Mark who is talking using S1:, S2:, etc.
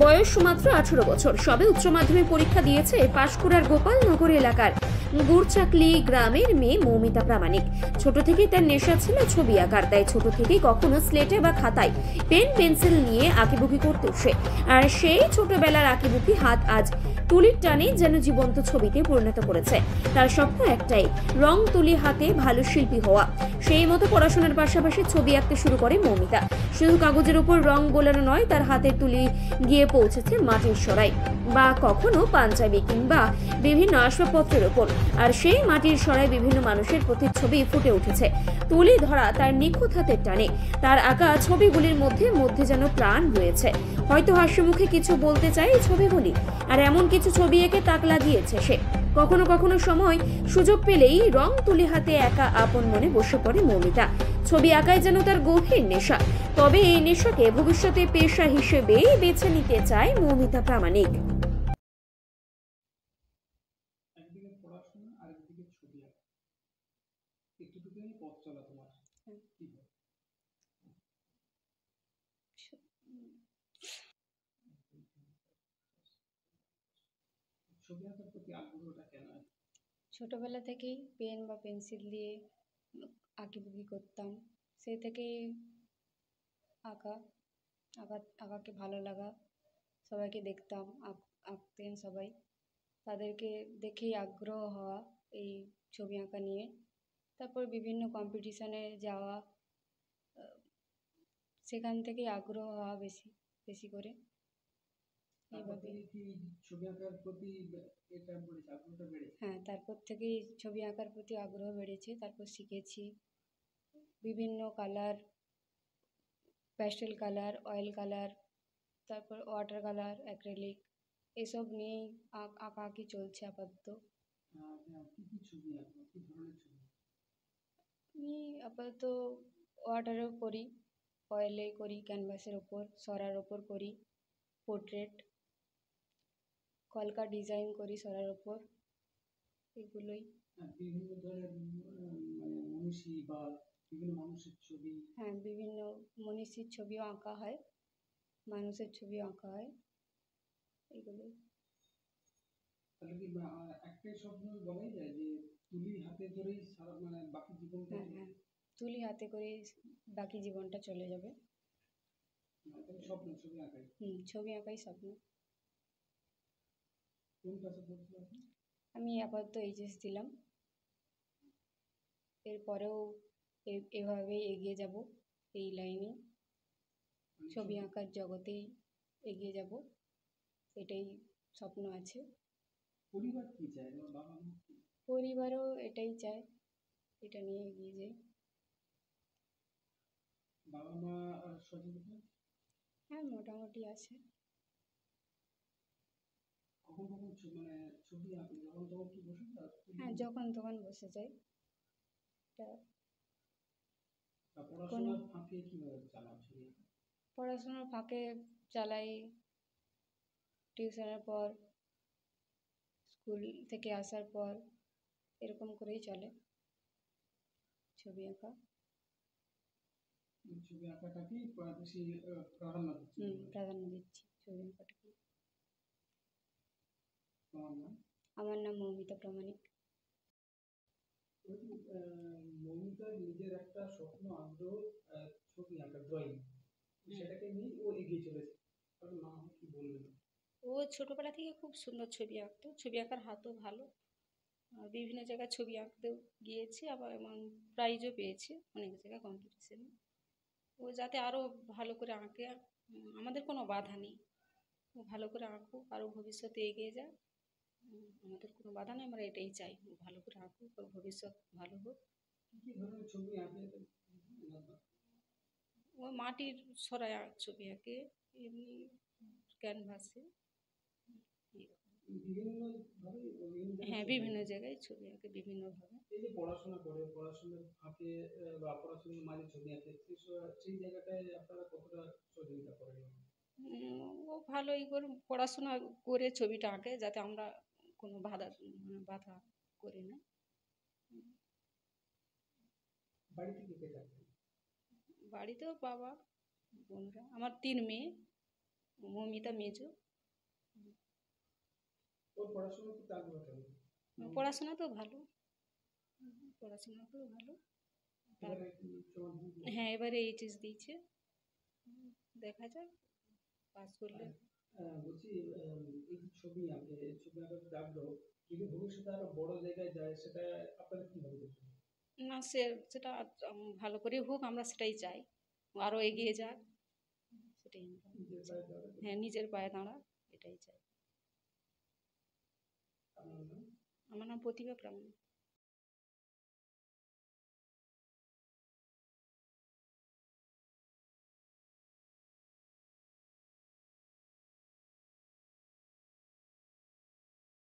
S1: বয়স মাত্র 18 বছর, সবে উচ্চ মাধ্যমিক পরীক্ষা দিয়েছে পাঁশকুড়ার গোপালনগর এলাকার গুড়চাকলি গ্রামের মেয়ে মৌমিতা প্রামাণিক। ছোট থেকেই তার নেশা ছিল ছবি আঁকার, তাই ছোট থেকেই কখনো স্লেটে বা খাতায় পেন পেন্সিল নিয়ে আঁকিবুকি করত সে। আর সেই ছোটবেলার আঁকিবুকি হাত আজ তুলির টানে যেন জীবন্ত ছবিতে পরিণত করেছে। তার স্বপ্ন একটাই, রং তুলি হাতে ভালো শিল্পী হওয়া। সেই মতো পড়াশোনার পাশাপাশি ছবি আঁকতে শুরু করে মৌমিতা। শুধু কাগজের উপর রং বোলানো নয়, তার হাতের তুলি গিয়ে পৌঁছেছে মাটির সরাই বা কখনো পাঞ্জাবি কিংবা বিভিন্ন আসবাবপত্রের ওপর। আর সেই মাটির সরাই বিভিন্ন মানুষের প্রতিচ্ছবি ফুটে উঠেছে তুলি ধরা তার নিখুঁত হাতের টানে। তার আঁকা ছবিগুলির মধ্যে মধ্যে যেন প্রাণ রয়েছে। হয়তো হাস্যমুখে কিছু বলতে চায় এই ছবিগুলি, আর এমন কিছু ছবি এঁকে তাক লাগিয়েছে সে। কখনো কখনো সময় সুযোগ পেলেই রং তুলি হাতে একা আপন মনে বসে পড়ে মৌমিতা। ছবি আঁকায় যেন তার গভীর নেশা। তবে এই নেশাকে ভবিষ্যতে পেশা হিসেবেই বেছে নিতে চায় মৌমিতা প্রামাণিক।
S2: একদিকে পড়াশোনা আর একদিকে ছবি আঁকা, একটুখানি পথ চলা তোমার কি হয়? ছবি আঁকার প্রতি আগ্রহটা কেন?
S3: ছোটবেলা থেকেই পেন বা পেন্সিল দিয়ে আঁকিবুকি করতাম। সেই থেকেই আঁকা আঁকা আঁকাকে ভালো লাগা। সবাইকে দেখতাম আঁকতেন সবাই, তাদেরকে দেখেই আগ্রহ হওয়া এই ছবি আঁকা নিয়ে। তারপর বিভিন্ন কম্পিটিশানে যাওয়া, সেখান থেকেই আগ্রহ হওয়া বেশি বেশি করে। হ্যাঁ, তারপর থেকেই ছবি আঁকার প্রতি আগ্রহ বেড়েছে। তারপর শিখেছি বিভিন্ন colour, pastel colour, oil colour, তারপর ওয়াটার কালার, অ্যাক্রিলিক, এসব নিয়েই আঁকাআঁকি চলছে আপাতত। আমি আপাতত ওয়াটারেও করি, অয়েলে করি, ক্যানভাসের ওপর, সরার ওপর করি, পোর্ট্রেট, কলকা ডিজাইন করি সরার ওপর, এগুলোই।
S2: বিভিন্ন ধরনের মনীষী বা বিভিন্ন মানুষের ছবি।
S3: হ্যাঁ, বিভিন্ন মনীষীর ছবিও আঁকা হয়, মানুষের ছবিও আঁকা হয়, এগুলোই।
S2: তাহলে কি একটাই স্বপ্ন বলাই যায় যে তুলি হাতে ধরেই সারা বাকি জীবনটা?
S3: হ্যাঁ, তুলি হাতে করেই বাকি জীবনটা চলে যাবে।
S2: স্বপ্ন ছবি আঁকাই?
S3: ছবি আঁকাই স্বপ্ন।
S2: কোন ক্লাসে পড়ছো আপনি?
S3: আমি আপাতত এইচএস দিলাম, এরপরেও এভাবেই এগিয়ে যাব এই লাইনে, ছবি আঁকার জগতেই এগিয়ে যাব, এটাই স্বপ্ন আছে।
S2: পরিবার কি চায়? বাবা মা?
S3: পরিবারও এটাই চায়, এটা নিয়ে এগিয়ে যাই।
S2: বাবা মা সহযোগিতা?
S3: হ্যাঁ, মোটামুটি আছে।
S2: কখন কখন ছবি আঁকি যখন তখন কি বসে যাও?
S3: হ্যাঁ, যখন তখন বসে যাই।
S2: পড়াশোনার ফাঁকে কিভাবে চালাও ছবি আঁকা?
S3: পড়াশোনার ফাঁকে চালাই, টিউশনের পর, স্কুল থেকে আসার পর, এরকম করেই চলে ছবি আঁকা।
S2: ছবি আঁকাটাকেই বেশি প্রাধান্য দিচ্ছি?
S3: প্রাধান্য দিচ্ছি ছবি আঁকাটাকে।
S2: তোমার নাম?
S3: আমার নাম মৌমিতা প্রামাণিক।
S2: মৌমিতার নিজের একটা স্বপ্ন, আগ্রহ, ছবি আঁকা, ড্রয়িং, সেটাকে নিয়ে ও এগিয়ে চলেছে। তার নাম কি বলবেন?
S1: ও ছোটবেলা থেকে খুব সুন্দর ছবি আঁকতো, ছবি আঁকার হাতও ভালো। বিভিন্ন জায়গায় ছবি আঁকতেও গিয়েছে, আবার এবং প্রাইজও পেয়েছে অনেক জায়গায় কম্পিটিশনে। ও যাতে আরও ভালো করে আঁকে, আমাদের কোনো বাধা নেই। ও ভালো করে আঁকুক, আরও ভবিষ্যতে এগিয়ে যাক, আমাদের কোনো বাধা নেই। আমরা এটাই চাই, ও ভালো করে আঁকুক, ওর ভবিষ্যৎ ভালো হোক।
S2: কি ধরনের ছবি আঁকে?
S1: ও মাটির সরাই ছবি আঁকে, এমনি ক্যানভাসে। হ্যাঁ, বিভিন্ন জায়গায় ছবি আঁকে বিভিন্নভাবে।
S2: এই যে পড়াশোনা করে, পড়াশোনার ফাঁকে বা পড়াশোনার মাঝে ছবি আঁকে, সেই জায়গাটায় আপনারা কতটা সহযোগিতা করেন?
S1: ও ভালোই করে পড়াশোনা করে ছবিটা আঁকে, যাতে আমরা কোনো বাধা করি না।
S2: বাড়িতে কে কে থাকে?
S1: বাড়িতেও বাবা, বোনরা, আমার 3 মেয়ে,
S3: মৌমিতা মেজো।
S2: ওর পড়াশোনা কি আগ্রহ কেমন?
S3: পড়াশোনা তো ভালো, পড়াশোনা তো ভালো।
S2: এবারে কি উচ্চ মাধ্যমিক?
S3: হ্যাঁ, এবারে এইচএস দিয়েছে, দেখা যাক পাস করলে।
S2: বলছি এই যে ছবি আঁকে, ছবি আঁকার যে আগ্রহ, যদি ভবিষ্যতে আরো বড় জায়গায় যায় সেটা আপনারা কিভাবে দেখবেন?
S3: না, সেটা ভালো করে হোক, আমরা সেটাই চাই, আরও এগিয়ে যাক, সেটাই আমরা
S2: নিজের
S3: চাই।
S2: পায়ে দাঁড়াতে?
S3: হ্যাঁ, নিজের পায়ে দাঁড়া, এটাই চাই।
S2: আপনার নাম?
S3: আমার নাম প্রতিভা প্রামাণিক।